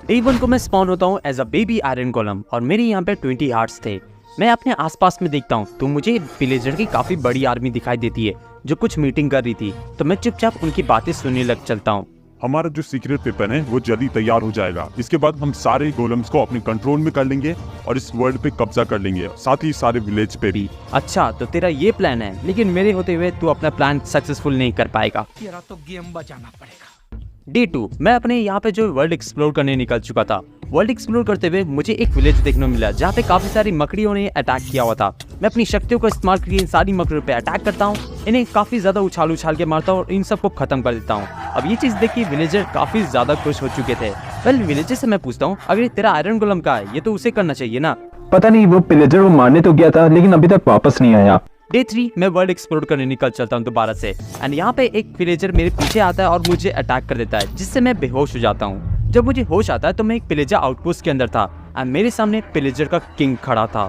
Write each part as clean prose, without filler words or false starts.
Day 1 को मैं spawn होता हूँ as a baby iron golem और मेरे यहाँ पे 20 हार्ट्स थे। मैं अपने आसपास में देखता हूँ तो मुझे विलेजर की काफी बड़ी आर्मी दिखाई देती है जो कुछ मीटिंग कर रही थी, तो मैं चुपचाप उनकी बातें सुनने लग चलता हूँ। हमारा जो सीक्रेट वेपन है वो जल्दी तैयार हो जाएगा। इसके बाद हम सारे गोलम्स को अपने कंट्रोल में कर लेंगे और इस वर्ल्ड पे कब्जा कर लेंगे, साथ ही सारे विलेज पे भी। अच्छा, तो तेरा ये प्लान है, लेकिन मेरे होते हुए तू अपना प्लान सक्सेसफुल नहीं कर पाएगा। तेरा तो गेम बचाना पड़ेगा। डे 2 मैं अपने यहाँ पे जो वर्ल्ड एक्सप्लोर करने निकल चुका था। वर्ल्ड एक्सप्लोर करते हुए मुझे एक विलेज देखने को मिला जहाँ पे काफी सारी मकड़ियों ने अटैक किया हुआ था। मैं अपनी शक्तियों का इस्तेमाल करके इन सारी मकड़ियों पे अटैक करता हूँ, इन्हें काफी ज्यादा उछाल उछाल के मारता हूँ और इन सबको खत्म कर देता हूँ। अब ये चीज देख के विलेजर काफी ज्यादा खुश हो चुके थे। वेल, विलेजर से मैं पूछता हूँ, अगर तेरा आयरन गोलम का है ये तो उसे करना चाहिए ना। पता नहीं, वो पिलेजर वो मारने तो गया था लेकिन अभी तक वापस नहीं आया। डे 3 मैं वर्ल्ड एक्सप्लोर करने निकल चलता हूँ दोबारा से एंड यहाँ पे एक विलेजर मेरे पीछे आता है और मुझे अटैक कर देता है, जिससे मैं बेहोश हो जाता हूँ। जब मुझे होश आता है तो मैं एक पिलेजर आउटपोस्ट के अंदर था एंड मेरे सामने पिलेजर का किंग खड़ा था।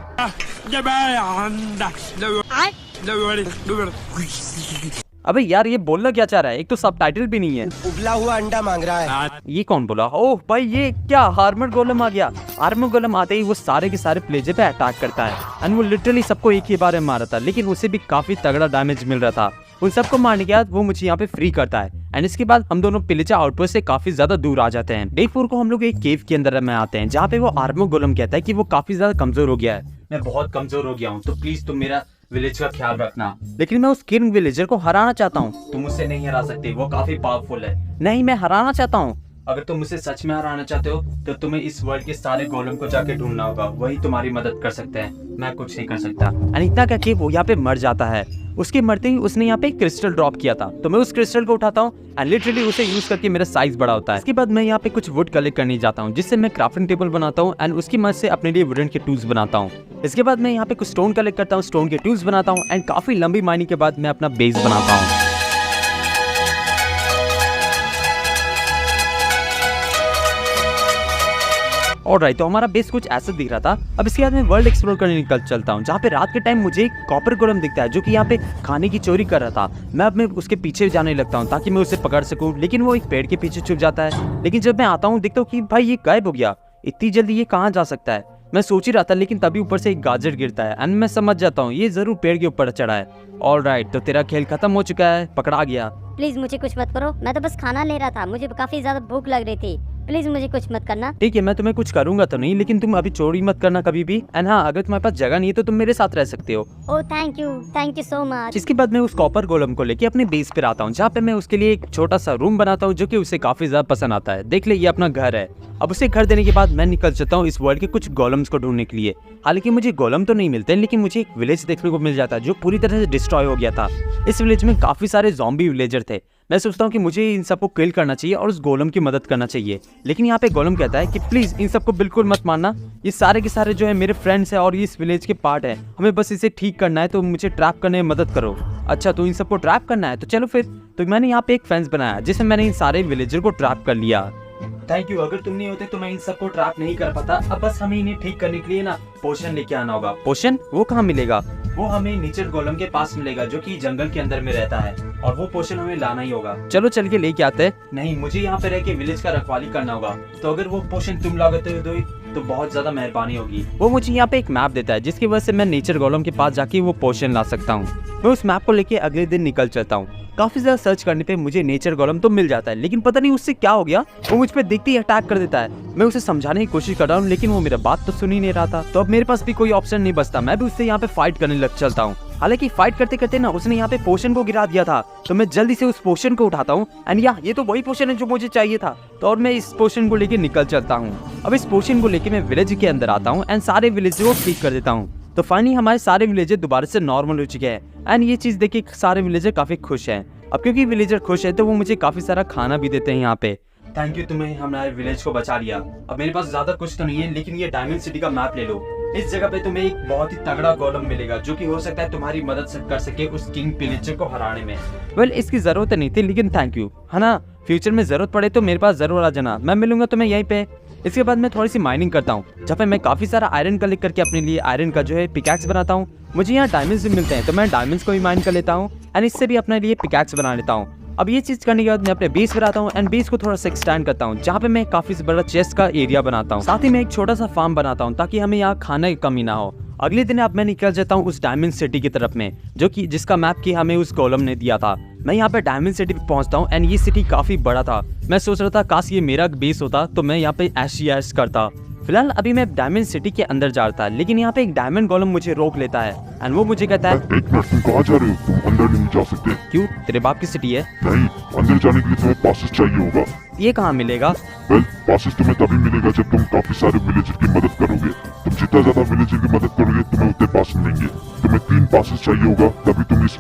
अबे यार, ये बोलना क्या चाह रहा है? एक तो सबटाइटल भी नहीं है। उबला हुआ अंडा मांग रहा है। ये कौन बोला? ओह भाई, ये क्या आर्मर गोलम आ गया। आर्मर गोलम आते ही वो सारे के सारे प्लेजर पे अटैक करता है एंड वो लिटरली सबको एक ही बार में मारा था, लेकिन उसे भी काफी तगड़ा डैमेज मिल रहा था। उन सबको मारने के बाद वो मुझे यहाँ पे फ्री करता है एंड इसके बाद हम दोनों पिलेजा आउटपोस्ट से काफी ज्यादा दूर आ जाते हैं। डे 4 को हम लोग एक केव के अंदर में आते हैं जहाँ पे वो आर्मर गोलम कहता है कि वो काफी ज्यादा कमजोर हो गया है। मैं बहुत कमजोर हो गया हूँ, तो प्लीज तुम मेरा विलेज का ख्याल रखना। लेकिन मैं उस किंग विलेजर को हराना चाहता हूँ। तुम उससे नहीं हरा सकते, वो काफी पावरफुल है। नहीं, मैं हराना चाहता हूँ। अगर तुम मुझे सच में हराना चाहते हो तो तुम्हें इस वर्ल्ड के सारे गोलम को जाके ढूंढना होगा, वही तुम्हारी मदद कर सकते हैं। मैं कुछ नहीं कर सकता। एंड इतना करके वो यहाँ पे मर जाता है। उसके मरते ही उसने यहाँ पे एक क्रिस्टल ड्रॉप किया था, तो मैं उस क्रिस्टल को उठाता हूँ एंड लिटरली उसे यूज करके मेरा साइज बड़ा होता है। इसके बाद मैं यहाँ पे कुछ वुड कलेक्ट करने जाता हूँ, जिससे मैं क्राफ्टिंग टेबल बनाता हूँ एंड उसकी मदद से अपने लिए वुडन के टूल्स बनाता हूँ। इसके बाद मैं यहाँ पे कुछ स्टोन कलेक्ट करता हूँ, स्टोन के टूल्स बनाता हूँ एंड काफी लंबी माइनिंग के बाद मैं अपना बेस बनाता हूँ। ऑलराइट, तो हमारा बेस कुछ ऐसा दिख रहा था। अब इसके बाद मैं वर्ल्ड एक्सप्लोर करने निकल चलता हूँ, जहाँ पे रात के टाइम मुझे एक कॉपर गोलम दिखता है जो कि यहाँ पे खाने की चोरी कर रहा था। मैं अब उसके पीछे जाने लगता हूँ ताकि मैं उसे पकड़ सकूँ, लेकिन वो एक पेड़ के पीछे छुप जाता है। लेकिन जब मैं आता हूँ देखता हूँ कि भाई ये गायब हो गया। इतनी जल्दी ये कहाँ जा सकता है? मैं सोच ही रहा था, लेकिन तभी ऊपर से एक गाजर गिरता है एंड मैं समझ जाता हूँ ये जरूर पेड़ के ऊपर चढ़ा है। ऑलराइट, तो तेरा खेल खत्म हो चुका है, पकड़ा गया। प्लीज मुझे कुछ मत करो, मैं तो बस खाना ले रहा था, मुझे काफी ज्यादा भूख लग रही थी। प्लीज मुझे कुछ मत करना। ठीक है, मैं तुम्हें कुछ करूंगा तो नहीं, लेकिन तुम अभी चोरी मत करना कभी भी। एंड हाँ, अगर तुम्हारे पास जगह नहीं है तो तुम मेरे साथ रह सकते हो। Oh thank you so much. इसके बाद मैं उस कॉपर गोलम को लेके अपने बेस पे आता हूँ, जहाँ पे मैं उसके लिए एक छोटा सा रूम बनाता हूँ जो कि उसे काफी ज्यादा पसंद आता है। देख ले, ये अपना घर है। अब उसे घर देने के बाद मैं निकल जाता हूँ इस वर्ल्ड के कुछ गोलम्स को ढूंढने के लिए। हालांकि मुझे गोलम तो नहीं मिलते, लेकिन मुझे एक विलेज देखने को मिल जाता है जो पूरी तरह से डिस्ट्रॉय हो गया था। इस विलेज में काफी सारे ज़ॉम्बी विलेजर थे। मैं सोचता हूँ कि मुझे इन सबको किल करना चाहिए और उस गोलम की मदद करना चाहिए, लेकिन यहाँ पे गोलम कहता है कि प्लीज इन सबको बिल्कुल मत मारना। ये सारे के सारे जो है मेरे फ्रेंड्स है और ये इस विलेज के पार्ट है, हमें बस इसे ठीक करना है, तो मुझे ट्रैप करने में मदद करो। अच्छा, तो इन सबको ट्रैप करना है, तो चलो फिर। तो मैंने यहाँ पे एक फेंस बनाया जिसमें मैंने इन सारे विलेजर को ट्रैप कर लिया। थैंक यू, अगर तुम नहीं होते तो मैं इन सबको ट्रैप नहीं कर पाता। अब बस हमें इन्हें ठीक करने के लिए ना पोशन लेके आना होगा। पोशन? वो कहाँ मिलेगा? वो हमें नेचर गोलम के पास मिलेगा जो कि जंगल के अंदर में रहता है, और वो पोशन हमें लाना ही होगा। चलो चल के लेके आते हैं। नहीं, मुझे यहाँ पे रह के विलेज का रखवाली करना होगा, तो अगर वो पोशन तुम लाते हो तो बहुत ज्यादा मेहरबानी होगी। वो मुझे यहाँ पे एक मैप देता है जिसकी वजह से मैं नेचर गोलम के पास जाके वो पोशन ला सकता हूँ। मैं उस मैप को लेके अगले दिन निकल चलता हूँ। काफी ज्यादा सर्च करने पे मुझे नेचर गोलम तो मिल जाता है, लेकिन पता नहीं उससे क्या हो गया, वो मुझ पे देखते ही अटैक कर देता है। मैं उसे समझाने की कोशिश कर रहा हूँ, लेकिन वो मेरा बात तो सुन ही नहीं रहा था। तो अब मेरे पास भी कोई ऑप्शन नहीं बचता, मैं भी उससे यहाँ पे फाइट करने लग चलता हूँ। हालांकि फाइट करते करते ना उसने यहाँ पे पोशन को गिरा दिया था, तो मैं जल्दी से उस पोशन को उठाता हूँ एंड ये तो वही पोशन है जो मुझे चाहिए था। तो और मैं इस पोशन को लेके निकल चलता हूँ। अब इस पोशन को लेके मैं विलेज के अंदर आता हूँ एंड सारे विलेज को ठीक कर देता हूँ। तो फाइनली हमारे सारे विलेजर दोबारा से नॉर्मल हो चुके हैं एंड ये चीज देख के सारे विलेजर काफी खुश हैं। अब क्योंकि विलेजर खुश है तो वो मुझे काफी सारा खाना भी देते हैं यहाँ पे। थैंक यू, तुम्हें हमारे विलेज को बचा लिया। अब मेरे पास ज्यादा कुछ तो नहीं है, लेकिन ये डायमंड सिटी का मैप ले लो। इस जगह पे तुम्हें एक बहुत ही तगड़ा गोलम मिलेगा जो कि हो सकता है तुम्हारी मदद कर सके उस किंग विलेजर को हराने में। वेल, इसकी जरूरत नहीं थी, लेकिन थैंक यू, है ना। फ्यूचर में जरूरत पड़े तो मेरे पास जरूर आ जाना, मैं मिलूंगा तुम्हें यहीं पे। इसके बाद मैं थोड़ी सी माइनिंग करता हूँ, जहाँ पे मैं काफी सारा आयरन कलेक्ट करके अपने लिए आयरन का जो है पिकैक्स बनाता हूँ। मुझे यहाँ डायमंड्स भी मिलते हैं, तो मैं डायमंड्स को भी माइन कर लेता हूँ एंड इससे भी अपने लिए पिकैक्स बना लेता हूँ। अब ये चीज करने के बाद मैं अपने बेस पर आता हूँ एंड बेस को थोड़ा सा एक्सटेंड करता हूँ, जहाँ पे मैं काफी बड़ा चेस्ट का एरिया बनाता हूँ। साथ ही मैं एक छोटा सा फार्म बनाता हूँ ताकि हमें यहाँ खाने की कमी ना हो। अगले दिन अब मैं निकल जाता हूँ उस डायमंड सिटी की तरफ में, जो कि जिसका मैप की हमें उस गोलम ने दिया था। मैं यहाँ पे डायमंड सिटी पे पहुंचता हूँ एंड ये सिटी काफी बड़ा था। मैं सोच रहा था काश ये मेरा बेस होता तो मैं यहाँ पे ऐश करता। फिलहाल अभी मैं डायमंड सिटी के अंदर जा रहा था, लेकिन यहाँ पे एक डायमंड गोलम मुझे रोक लेता है एंड वो मुझे कहता है, एक मिनट, तुम कहाँ जा रहे हो? तुम अंदर नहीं जा सकते। क्यों, तेरे बाप की सिटी है? नहीं, अंदर जाने के लिए तुम्हें पासेस चाहिए होगा। ये कहाँ मिलेगा? वेल, पासेस तुम्हें तभी मिलेगा जब तुम काफी सारे विलेजर की मदद करोगे। तुम जितना ज्यादा विलेजर की मदद करोगे तुम्हें उतने पास मिलेंगे। तुम्हें 3 पासेस चाहिए होगा तभी तुम इस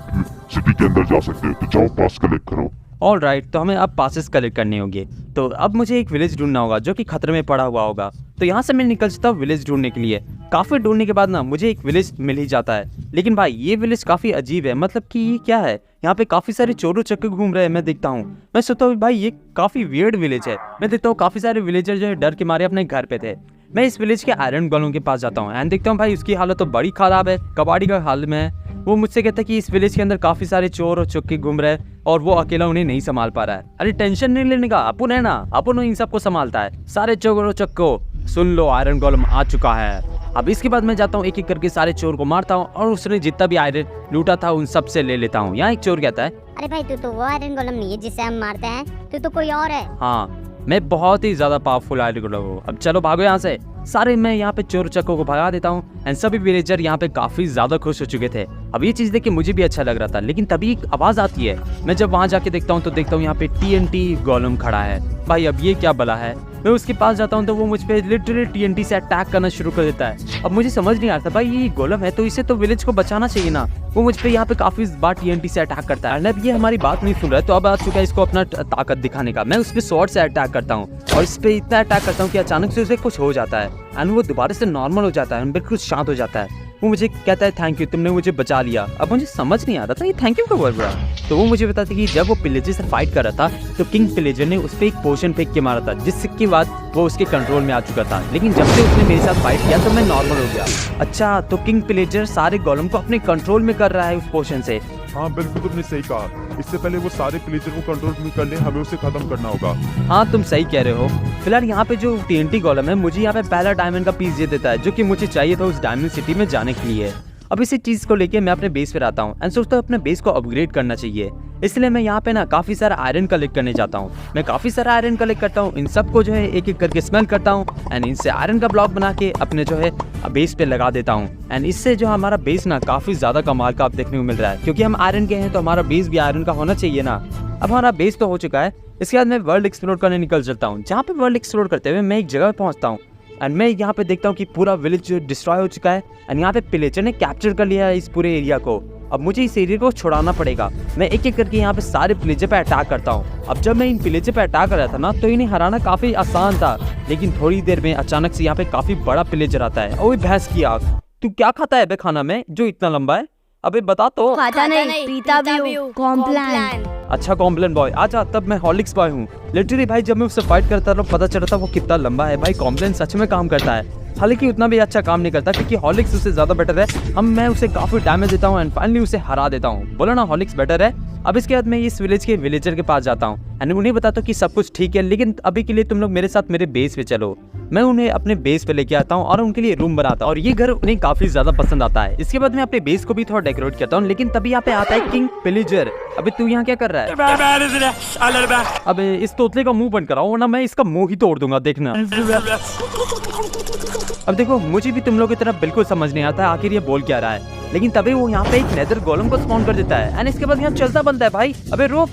सिटी के अंदर जा सकते हो। तो जाओ पास कलेक्ट करो। ऑल राइट, तो हमें अब पासेस कलेक्ट करने होंगे। तो अब मुझे एक विलेज ढूंढना होगा जो कि खतरे में पड़ा हुआ होगा। तो यहाँ से मैं निकल जाता हूँ विलेज ढूंढने के लिए। काफी ढूंढने के बाद ना मुझे एक विलेज मिल ही जाता है। लेकिन भाई ये विलेज काफी अजीब है, मतलब कि ये क्या है, यहाँ पे काफी सारे चोरों चक्के घूम रहे हैं। मैं देखता हूँ, मैं सोचता हूँ भाई ये काफी वियर्ड विलेज है। मैं देखता हूँ काफी सारे विलेजर जो है डर के मारे अपने घर पे थे। मैं इस विलेज के आयरन गोलम के पास जाता हूँ एंड देखता हूँ भाई उसकी हालत तो बड़ी खराब है, कबाड़ी का हाल में है। वो मुझसे कहता है कि इस विलेज के अंदर काफी सारे चोर और चक्के घूम रहे हैं और वो अकेला उन्हें नहीं संभाल पा रहा है। अरे टेंशन नहीं लेने का, अपन है ना, अपन इन सबको संभालता है। सारे चोर और चक्को सुन लो, आयरन गोलम आ चुका है। अब इसके बाद मैं जाता हूँ एक एक करके सारे चोर को मारता हूँ और उसने जितना भी आयरन लूटा था उन सब से ले लेता हूँ। यहाँ एक चोर कहता है, अरे भाई तू तो वो आयरन गोलम नहीं है जिससे हम मारते हैं, तू तो कोई और है। हाँ, मैं बहुत ही ज्यादा पावरफुल आयरन गोलम हूँ। अब चलो भागो यहाँ से। सारे मैं यहाँ पे चोर चक्कों को भगा देता हूँ एंड सभी विलेजर यहाँ पे काफी ज्यादा खुश हो चुके थे। अब ये चीज देख के मुझे भी अच्छा लग रहा था, लेकिन तभी एक आवाज आती है। मैं जब वहां जाके देखता हूँ तो देखता हूँ यहाँ पे TNT गोलम खड़ा है। भाई अब ये क्या बला है। मैं उसके पास जाता हूँ तो वो मुझ पे लिटरली TNT से अटैक करना शुरू कर देता है। अब मुझे समझ नहीं आता, भाई ये गोलम है तो इसे तो विलेज को बचाना चाहिए ना। वो मुझ पे यहाँ पे काफी बार TNT से अटैक करता है। अब ये हमारी बात नहीं सुन रहा है, तो अब आ चुका है इसको अपना ताकत दिखाने का। मैं उस पे स्वॉर्ड से अटैक करता हूँ और इस पे इतना अटैक करता हूँ कि अचानक से उसे कुछ हो जाता है एंड वो दोबारा से नॉर्मल हो जाता है, बिल्कुल शांत हो जाता है। वो मुझे कहता है थैंक यू, तुमने मुझे बचा लिया। अब मुझे समझ नहीं आ रहा था ये थैंक यू का वर्ड रहा। तो वो मुझे बताती कि जब वो पिलेजर से फाइट कर रहा था तो किंग पिलेजर ने उस पर एक पोशन फेंक के मारा था, जिसके बाद वो उसके कंट्रोल में आ चुका था। लेकिन जब से उसने मेरे साथ फाइट किया तो मैं नॉर्मल हो गया। अच्छा, तो किंग पिलेजर सारे गोलम को अपने कंट्रोल में कर रहा है उस पोशन से। हाँ बिल्कुल, तुमने सही कहा। इससे पहले वो सारे पिलेजर को कंट्रोल में कर ले, हमें उसे खत्म करना होगा। हाँ तुम सही कह रहे हो। फिलहाल यहाँ पे जो TNT गोलम है मुझे यहाँ पे पहला डायमंड का पीस दे देता है, जो कि मुझे चाहिए था उस डायमंड सिटी में जाने के लिए। अब इसी चीज को लेके मैं अपने बेस पे आता हूँ एंड सोचता हूँ अपने बेस को अपग्रेड करना चाहिए। इसलिए मैं यहाँ पे ना काफी सारा आयरन कलेक्ट करने जाता हूँ। मैं काफी सारा आयरन कलेक्ट करता हूँ, इन सबको जो है एक एक करके स्मेल करता हूँ एंड इनसे आयरन का ब्लॉक बना के अपने जो है बेस पे लगा देता हूँ। एंड इससे जो हमारा बेस ना काफी ज्यादा कमाल का आप देखने को मिल रहा है, क्योंकि हम आयरन के हैं तो हमारा बेस भी आयरन का होना चाहिए ना। अब हमारा बेस तो हो चुका है। इसके बाद मैं वर्ल्ड एक्सप्लोर करने निकल चलता हूँ। जहाँ पे वर्ल्ड एक्सप्लोर करते हुए मैं एक जगह पहुँचता हूँ एंड मैं यहाँ पे देखता हूँ कि पूरा विलेज डिस्ट्रॉय हो चुका है एंड यहाँ पे पिलेजर ने कैप्चर कर लिया है इस पूरे एरिया को। अब मुझे इस एरिया को छुड़ाना पड़ेगा। मैं एक एक करके यहाँ पे सारे पिलेजर पे अटैक करता हूँ। अब जब मैं इन पिलेजर पे अटैक कर रहा था ना तो इन्हें हराना काफी आसान था, लेकिन थोड़ी देर में अचानक से यहाँ पे काफी बड़ा पिलेजर आता है। ओए भैंस की आग, तू क्या खाता है बे खाना में जो इतना लंबा है? अबे बता तो। खाता नहीं, पीता भी हूँ, कॉम्प्लान। अच्छा कॉम्प्लेन बॉय, आजा। तब मैं हॉर्लिक्स बॉय हूँ। लिटरली भाई जब मैं उससे फाइट करता था पता चलता वो कितना लंबा है। भाई कॉम्प्लेन सच में काम करता है, हालांकि उतना भी अच्छा काम नहीं करता क्योंकि हॉर्लिक्स उससे ज्यादा बेटर है। मैं उसे काफी डैमेज देता हूँ एंड फाइनली उसे हरा देता हूँ। बोला ना हॉर्लिक्स बेटर है। अब इसके बाद मैं इस विलेज के विलेजर के पास जाता हूँ एंड उन्हें बताता हूँ कि सब कुछ ठीक है, लेकिन अभी के लिए तुम लोग मेरे साथ मेरे बेस पे चलो। मैं उन्हें अपने बेस पे लेके आता हूँ और उनके लिए रूम बनाता हूँ और ये घर उन्हें काफी ज्यादा पसंद आता है। इसके बाद मैं अपने बेस को भी थोड़ा डेकोरेट करता हूँ, लेकिन तभी यहाँ पे आता है किंग पिलेजर। अबे तू यहाँ क्या कर रहा है? अबे इस तोतले का मुंह बंद कराओ वरना मैं इसका मुंह ही तोड़ दूंगा, देखना। अब देखो मुझे भी तुम लोग की तरफ बिल्कुल समझ नहीं आता आखिर ये बोल क्या रहा है, लेकिन तभी वो यहाँ पे एक नेदर गोलम को स्पॉन कर देता है एंड इसके बाद यहाँ चलता बनता है। भाई अबे रुक,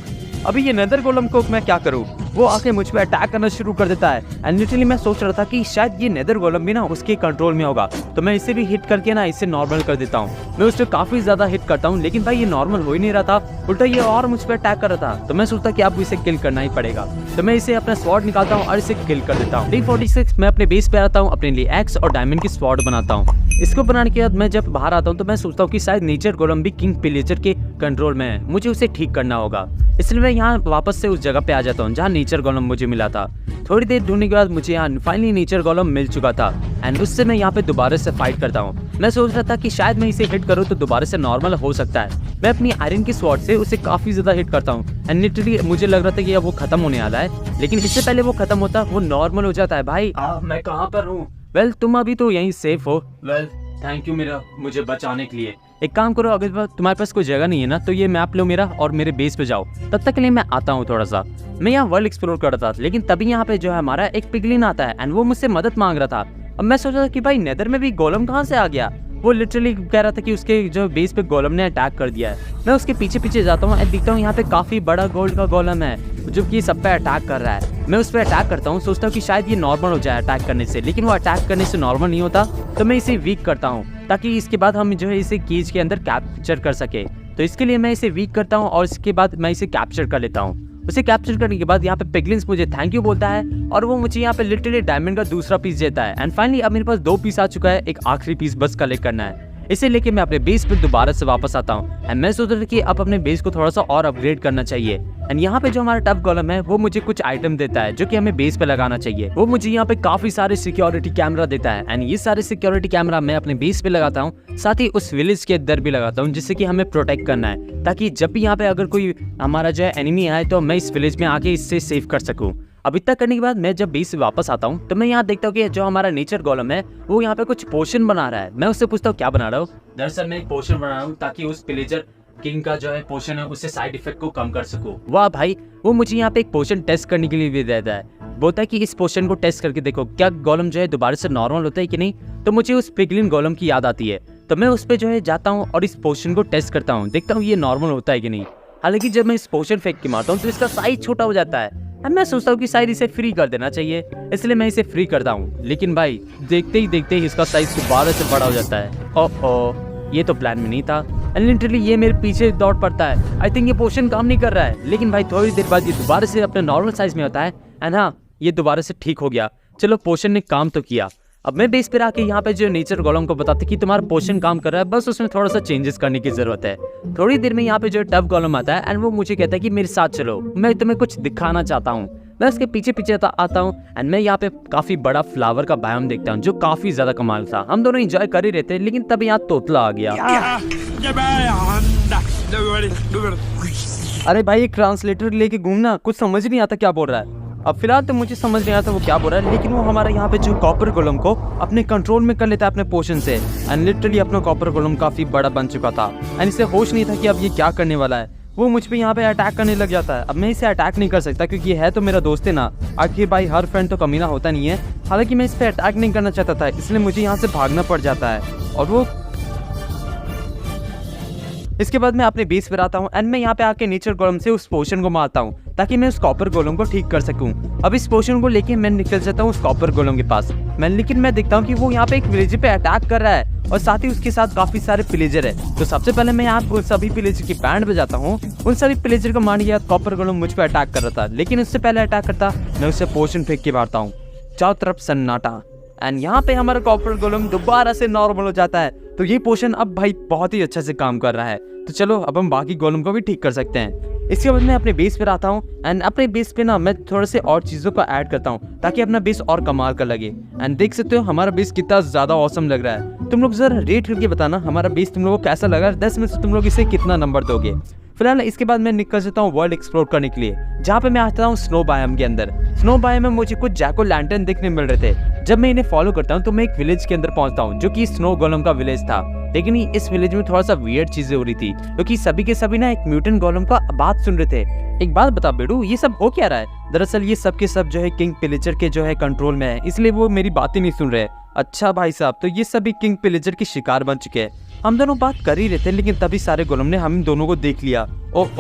अभी ये नेदर गोलम को मैं क्या करूँ? वो आके मुझ पे अटैक करना शुरू कर देता है एंड लिटरली मैं सोच रहा था कि शायद ये नेदर गोलम भी ना उसके कंट्रोल में होगा, तो मैं इसे भी हिट करके ना इसे नॉर्मल कर देता हूँ। मैं उससे काफी ज्यादा हिट करता हूँ, लेकिन भाई ये नॉर्मल हो ही नहीं रहा था, उल्टा ये और मुझ पे अटैक कर रहा था। तो मैं सोचता कि अब इसे किल करना ही पड़ेगा, तो मैं इसे अपना स्वॉर्ड निकालता हूँ और इसे किल कर देता हूँ। D46 मैं अपने बेस पे आता हूँ, अपने लिए एक्स और डायमंड की स्वॉर्ड बनाता हूँ। इसको बनाने के बाद मैं जब बाहर आता हूँ तो मैं सोचता हूँ कि शायद नेचर गोलम भी किंग पिलेजर के कंट्रोल में है, मुझे उसे ठीक करना होगा। इसलिए मैं यहाँ वापस से उस जगह पे आ जाता हूँ जहाँ नेचर नेचर गोलम मुझे मिला था। थोड़ी देर ढूंढने के बाद मुझे यहाँ फाइनली नेचर गोलम मिल चुका था एंड उससे मैं यहाँ पे दोबारा से फाइट करता हूँ। मैं सोच रहा था कि शायद मैं इसे हिट करूँ तो दोबारा से नॉर्मल हो सकता है। मैं अपनी आयरन की स्वॉर्ड से उसे काफी ज्यादा हिट करता हूँ एंड लिटरली मुझे लग रहा था कि अब वो खत्म होने वाला है, लेकिन इससे पहले वो खत्म होता वो नॉर्मल हो जाता है। भाई मैं कहाँ पर हूँ? वेल तुम अभी तो यहीं सेफ हो। वेल थैंक यू मुझे बचाने के लिए। एक काम करो, अगर तुम्हारे पास कोई जगह नहीं है ना तो ये मैप लो मेरा और मेरे बेस पे जाओ। तब तक के लिए मैं आता हूँ थोड़ा सा। मैं यहाँ वर्ल्ड एक्सप्लोर कर रहा था, लेकिन तभी यहाँ पे जो है हमारा एक पिगलिन आता है एंड वो मुझसे मदद मांग रहा था। अब मैं सोच रहा था कि भाई नेदर में भी गोलम कहाँ से आ गया। वो लिटरली कह रहा था कि उसके जो बेस पे गोलम ने अटैक कर दिया है। मैं उसके पीछे पीछे जाता हूँ एंड दिखता हूँ यहाँ पे काफी बड़ा गोल्ड का गोलम है जो कि सब पे अटैक कर रहा है। मैं उस पर अटैक करता हूँ, सोचता हूँ कि शायद ये नॉर्मल हो जाए अटैक करने से, लेकिन वो अटैक करने से नॉर्मल नहीं होता। तो मैं इसे वीक करता हूँ ताकि इसके बाद हम जो है इसे केज के अंदर कैप्चर कर सके। तो इसके लिए मैं इसे वीक करता हूँ और इसके बाद मैं इसे कैप्चर कर लेता हूँ। उसे कैप्चर करने के बाद यहाँ पे पिगलिन्स मुझे थैंक यू बोलता है और वो मुझे यहाँ पे लिटरली डायमंड का दूसरा पीस देता है। एंड फाइनली अब मेरे पास 2 पीस आ चुका है, एक आखिरी पीस बस कलेक्ट करना है। इसे लेके मैं अपने बेस पे दोबारा से वापस आता हूँ एंड मैं सोच रहा था कि अब अपने बेस को थोड़ा सा और अपग्रेड करना चाहिए। एंड यहाँ पे जो हमारा टफ गोलम है वो मुझे कुछ आइटम देता है जो कि हमें बेस पे लगाना चाहिए। वो मुझे यहाँ पे काफी सारे सिक्योरिटी कैमरा देता है एंड ये सारे सिक्योरिटी कैमरा मैं अपने बेस पे लगाता हूँ, साथ ही उस विलेज के अंदर भी लगाता हूँ जिससे कि हमें प्रोटेक्ट करना है, ताकि जब भी यहाँ पे अगर कोई हमारा जो है एनिमी आए तो मैं इस विलेज में आके इससे सेव कर सकूँ। अब इतना करने के बाद मैं जब बेस से वापस आता हूँ तो मैं यहाँ देखता हूँ कि जो हमारा नेचर गोलम है वो यहाँ पे कुछ पोशन बना रहा है। मैं उससे पूछता हूँ क्या बना रहा हूँ। दरअसल मैं एक पोशन बना रहा हूँ ताकि उस पिलेजर किंग का जो है पोशन है उससे साइड इफेक्ट को कम कर सकूँ। वाह भाई, वो मुझे यहाँ पे एक पोशन टेस्ट करने के लिए भी देता है। बोलता है कि इस पोशन को टेस्ट करके देखो क्या गोलम जो है दोबारा से नॉर्मल होता है कि नहीं। तो मुझे उस पिगलिन गोलम की याद आती है, तो मैं उस पर जो है जाता हूँ और इस पोशन को टेस्ट करता हूँ, देखता हूँ ये नॉर्मल होता है कि नहीं। हालांकि जब मैं इस पोशन फेंक के मारता हूँ तो इसका साइज छोटा हो जाता है। अब मैं सोचता हूँ कि शायद इसे फ्री कर देना चाहिए, इसलिए मैं इसे फ्री करता हूँ। लेकिन भाई देखते ही इसका साइज दोबारा से बड़ा हो जाता है। ओह, ये तो प्लान में नहीं था। लिटरली ये मेरे पीछे दौड़ पड़ता है। आई थिंक ये पोशन काम नहीं कर रहा है, लेकिन भाई थोड़ी देर बाद ये दोबारा से अपने नॉर्मल साइज में होता है एंड हाँ, ये दोबारा से ठीक हो गया। चलो पोशन ने काम तो किया। अब मैं बेस पे आके यहाँ पे जो नेचर गोलम को बताते कि तुम्हारा पोशन काम कर रहा है, बस उसमें थोड़ा सा चेंजेस करने की जरूरत है। थोड़ी देर में यहाँ पे जो टफ गोलम आता है एंड वो मुझे कहता है कि मेरे साथ चलो, मैं तुम्हें कुछ दिखाना चाहता हूँ। मैं उसके पीछे पीछे आता हूँ एंड मैं यहाँ पे काफी बड़ा फ्लावर का बायोम देखता हूँ जो काफी ज्यादा कमाल था। हम दोनों एंजॉय कर ही रहे थे, लेकिन तब यहाँ तोतला आ गया। अरे भाई, एक ट्रांसलेटर लेके घूमना, कुछ समझ नहीं आता क्या बोल रहा है। अब फिलहाल तो मुझे समझ नहीं आता वो क्या बोल रहा है, लेकिन वो हमारा यहाँ पे जो कॉपर गोलम को अपने कंट्रोल में कर लेता है अपने पोशन से। एंड लिटरली अपना कॉपर गोलम काफी बड़ा बन चुका था एंड इसे होश नहीं था कि अब ये क्या करने वाला है। वो मुझ पे यहाँ पे अटैक करने लग जाता है। अब मैं इसे अटैक नहीं कर सकता क्योंकि ये है तो मेरा दोस्त है ना। आखिर भाई हर फ्रेंड तो कमीना होता नहीं है। हालांकि मैं इस पे अटैक नहीं करना चाहता था, इसलिए मुझे यहाँ से भागना पड़ जाता है। और वो इसके बाद मैं अपने बेस पर आता हूँ एंड मैं यहाँ पे आके नेचर गोलम से उस पोशन को मारता हूँ ताकि मैं उस कॉपर गोलम को ठीक कर सकूँ। अब इस पोशन को लेके मैं निकल जाता हूँ उस कॉपर गोलम के पास। लेकिन मैं देखता हूँ कि वो यहाँ पे एक विलेजर पे अटैक कर रहा है और साथ ही उसके साथ काफी सारे पिलेजर है। तो सबसे पहले मैं यहाँ उन सभी पिलेजर की बैंड बजाता हूँ। उन सभी पिलेजर को मारने के बाद कॉपर गोलम मुझ पे अटैक कर रहा था, लेकिन उससे पहले अटैक करता मैं उससे पोशन फेंक के मारता हूँ। चारों तरफ सन्नाटा एंड यहाँ पे हमारा कॉपर गोलम दोबारा से नॉर्मल हो जाता है। तो ये पोशन अब भाई बहुत ही अच्छा से काम कर रहा है। तो चलो अब हम बाकी गोलम को भी ठीक कर सकते हैं। इसके बाद मैं अपने बेस पे आता हूँ एंड अपने बेस पे ना मैं थोड़े से और चीज़ों को ऐड करता हूँ ताकि अपना बेस और कमाल का लगे। एंड देख सकते हो हमारा बेस कितना ज़्यादा ऑसम लग रहा है। तुम लोग जरा रेट करके बताना हमारा बेस तुम लोगों को कैसा लगा। 10 में से तुम लोग इसे कितना नंबर दोगे। फिलहाल इसके बाद मैं निकल जाता हूँ वर्ल्ड एक्सप्लोर करने के लिए, जहाँ पे मैं आता हूँ स्नो बायोम के अंदर। स्नो बायोम में मुझे कुछ जैक ओ लैंटर्न देखने मिल रहे थे। जब मैं इन्हें फॉलो करता हूँ तो मैं एक विलेज के अंदर पहुंचता हूँ जो कि स्नो गोलम का विलेज था। लेकिन इस विलेज में थोड़ा सा वियर्ड चीजें हो रही थी क्योंकि सभी के सभी ना एक म्यूटेंट गोलम का बात सुन रहे थे। एक बात बता बेडू, ये सब हो क्या रहा है? दरअसल ये सब के सब जो है किंग पिलेजर के जो है कंट्रोल में है, इसलिए वो मेरी बात ही नहीं सुन रहे। अच्छा भाई साहब, तो ये सभी किंग पिलेजर की शिकार बन चुके हैं। हम दोनों बात कर ही रहे थे, लेकिन तभी सारे गोलम ने हम दोनों को देख लिया। ओह,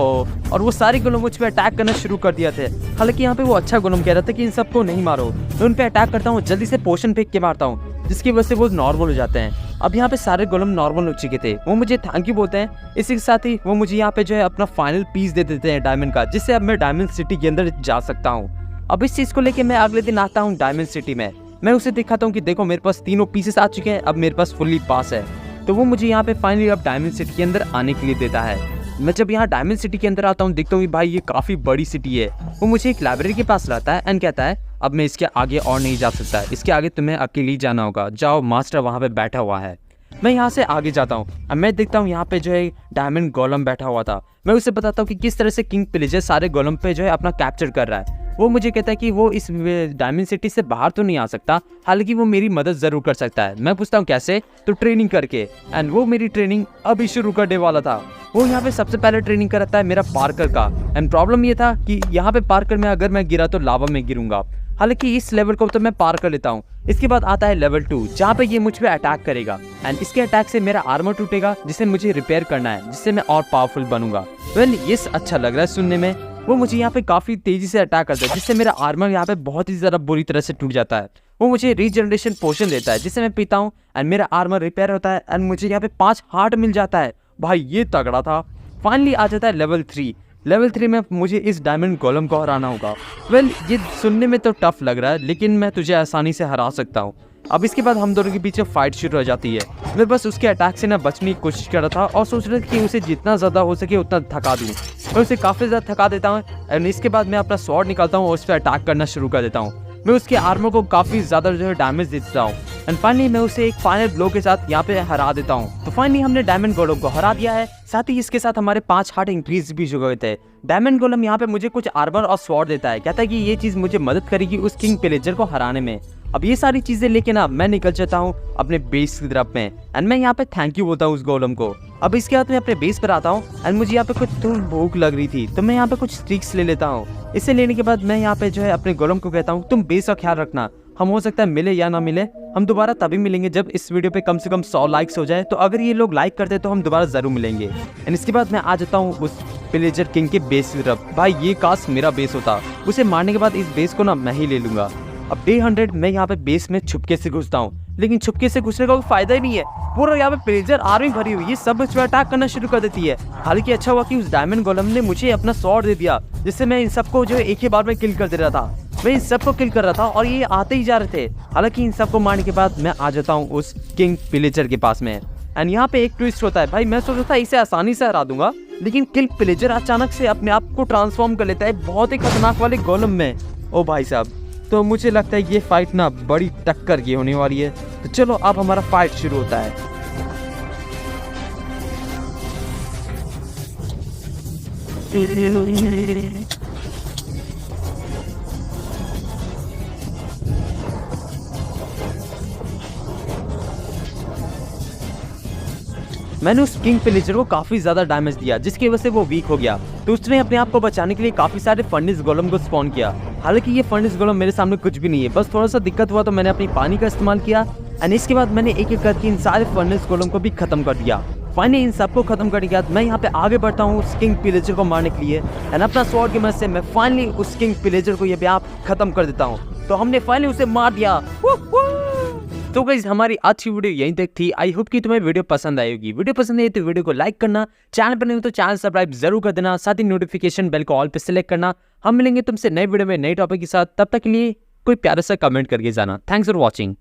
और वो सारे गोलम मुझ पे अटैक करना शुरू कर दिया थे। हालांकि यहाँ पे वो अच्छा गोलम कह रहा था कि इन सबको नहीं मारो। मैं उन पे अटैक करता हूँ, जल्दी से पोशन फेंक के मारता हूँ, जिसकी वजह से वो नॉर्मल हो जाते हैं। अब यहाँ पे सारे गोलम नॉर्मल हो चुके थे। वो मुझे थैंक यू बोलते हैं। इसी के साथ ही वो मुझे यहाँ पे जो है अपना फाइनल पीस दे देते हैं डायमंड का, जिससे अब मैं डायमंड सिटी के अंदर जा सकता हूँ। अब इस चीज को लेके मैं अगले दिन आता हूँ डायमंड सिटी में। मैं उसे दिखाता हूँ कि देखो मेरे पास तीनों पीसेस आ चुके हैं, अब मेरे पास फुल्ली पास है। तो वो मुझे यहाँ पे फाइनली अब डायमंड सिटी के अंदर आने के लिए देता है। मैं जब यहाँ डायमंड सिटी के अंदर आता हूँ देखता हूँ कि भाई ये काफ़ी बड़ी सिटी है। वो मुझे एक लाइब्रेरी के पास लाता है एंड कहता है अब मैं इसके आगे और नहीं जा सकता, इसके आगे तुम्हें अकेले ही जाना होगा, जाओ मास्टर वहाँ पे बैठा हुआ है। मैं यहाँ से आगे जाता हूँ और मैं देखता हूँ यहाँ पे जो है डायमंड गोलम बैठा हुआ था। मैं उसे बताता हूँ कि किस तरह से किंग पिलेजर सारे गोलम पे जो है अपना कैप्चर कर रहा है। वो मुझे कहता है कि वो इस डायमंड सिटी से बाहर तो नहीं आ सकता, हालांकि वो मेरी मदद ज़रूर कर सकता है। मैं पूछता हूँ कैसे, तो ट्रेनिंग करके। एंड वो मेरी ट्रेनिंग अभी शुरू करने वाला था। वो यहाँ पे सबसे पहले ट्रेनिंग कराता है मेरा पार्कर का। एंड प्रॉब्लम ये था कि यहाँ पे पार्कर में अगर मैं गिरा तो लावा में गिरूंगा, हालांकि इस लेवल को तो मैं पार कर लेता हूँ। इसके बाद आता है लेवल 2 जहाँ पे ये मुझ पे अटैक करेगा एंड इसके अटैक से मेरा आर्मर टूटेगा जिसे मुझे रिपेयर करना है, जिससे मैं और पावरफुल बनूंगा। वेल ये अच्छा लग रहा है सुनने में। वो मुझे यहाँ पे काफ़ी तेज़ी से अटैक करता है जिससे मेरा आर्मर यहाँ पे बहुत ही ज़्यादा बुरी तरह से टूट जाता है। वो मुझे रीजनरेशन पोशन देता है जिसे मैं पीता हूँ एंड मेरा आर्मर रिपेयर होता है एंड मुझे यहाँ पे 5 हार्ट मिल जाता है। भाई ये तगड़ा था। फाइनली आ जाता है लेवल 3। लेवल 3 में मुझे इस डायमंड गोलम को हराना होगा। वेल ये सुनने में तो टफ लग रहा है, लेकिन मैं तुझे आसानी से हरा सकता हूँ। अब इसके बाद हम दोनों के पीछे फाइट शुरू हो जाती है। मैं बस उसके अटैक से ना बचने की कोशिश कर रहा था और सोच रहा था कि उसे जितना ज़्यादा हो सके उतना थका दूँ। मैं उसे काफ़ी ज़्यादा थका देता हूँ एंड इसके बाद मैं अपना स्वॉर्ड निकालता हूँ और उस पर अटैक करना शुरू कर देता हूँ। मैं उसके आर्मर को काफ़ी ज़्यादा जो है डैमेज देता हूँ एंड फाइनली मैं उसे एक फाइनल ब्लो के साथ यहाँ पे हरा देता हूँ। तो फाइनली हमने डायमंड गोलम को हरा दिया है, साथ ही इसके साथ हमारे 5 हार्ट इंक्रीज भी हो गए थे। डायमंड गोलम यहाँ पे मुझे कुछ आर्मर और स्वॉर्ड देता है, कहता है कि ये चीज़ मुझे मदद करेगी उस किंग पिलेजर को हराने में। अब ये सारी चीज़ें लेके ना मैं निकल जाता हूँ अपने बेस की तरफ में एंड मैं यहाँ पे थैंक यू बोलता हूँ उस गोलम को। अब इसके बाद मैं अपने बेस पर आता हूँ एंड मुझे यहाँ पे कुछ थोड़ी भूख लग रही थी तो मैं यहाँ पे कुछ स्टिक्स ले लेता हूँ। इसे लेने के बाद मैं यहाँ पे जो है अपने गोलम को कहता हूँ तुम बेस का ख्याल रखना, हम हो सकता है मिले या ना मिले, हम दोबारा तभी मिलेंगे जब इस वीडियो पे कम से कम 100 लाइक्स हो जाए। तो अगर ये लोग लाइक करते तो हम दोबारा ज़रूर मिलेंगे। एंड इसके बाद मैं आ जाता हूँ उस पिलेजर किंग के बेस की तरफ। भाई ये काश मेरा बेस होता, उसे मारने के बाद इस बेस को ना मैं ही ले लूँगा। अब डे 100 मैं यहाँ पे बेस में छुपके से घुसता हूँ, लेकिन छुपके से घुसने का कोई फायदा ही नहीं है। पूरा यहाँ पे पिलेजर आर्मी भरी हुई है, सब मुझ पर अटैक करना शुरू कर देती है। हालांकि अच्छा हुआ कि उस डायमंड गोलम ने मुझे अपना स्वॉर्ड दे दिया, जिससे मैं इन सबको जो एक ही बार में किल कर दे रहा था। मैं इन सबको किल कर रहा था और ये आते ही जा रहे थे। हालांकि इन सबको मारने के बाद मैं आ जाता हूँ उस किंग पिलेजर के पास में एंड यहाँ पे एक ट्विस्ट होता है। भाई मैं सोच रहा था इसे आसानी से हरा दूंगा, लेकिन किंग पिलेजर अचानक से अपने आप को ट्रांसफॉर्म कर लेता है बहुत ही खतरनाक वाले गोलम में। ओ भाई साहब, तो मुझे लगता है ये फाइट ना बड़ी टक्कर की होने वाली है। तो चलो अब हमारा फाइट शुरू होता है। मैंने उस किंग पिलेजर को काफी ज्यादा डैमेज दिया जिसकी वजह से वो वीक हो गया। तो उसने अपने आप को बचाने के लिए काफी सारे फर्नेस गोलम को स्पॉन किया। हालांकि ये फर्नेस गोलम मेरे सामने कुछ भी नहीं है, बस थोड़ा सा दिक्कत हुआ तो मैंने अपनी पानी का इस्तेमाल किया एंड इसके बाद मैंने एक एक करके इन सारे फर्नेस गोलम को भी खत्म कर दिया। फाइनली इन सबको खत्म करने के बाद मैं यहाँ पे आगे बढ़ता हूँ उस किंग पिलेजर को मारने के लिए एंड अपना स्वॉर्ड की मदद से मैं फाइनली उस किंग पिलेजर को ये भी आप खत्म कर देता हूँ। तो हमने फाइनली उसे मार दिया। तो गाइस हमारी आज की वीडियो यहीं तक थी। आई होप कि तुम्हें वीडियो पसंद आई होगी। वीडियो पसंद आई तो वीडियो को लाइक करना, चैनल पर नहीं हो तो चैनल सब्सक्राइब जरूर कर देना, साथ ही नोटिफिकेशन बेल को ऑल पे सिलेक्ट करना। हम मिलेंगे तुमसे नए वीडियो में नए टॉपिक के साथ, तब तक के लिए कोई प्यारा सा कमेंट करके जाना। Thanks for watching.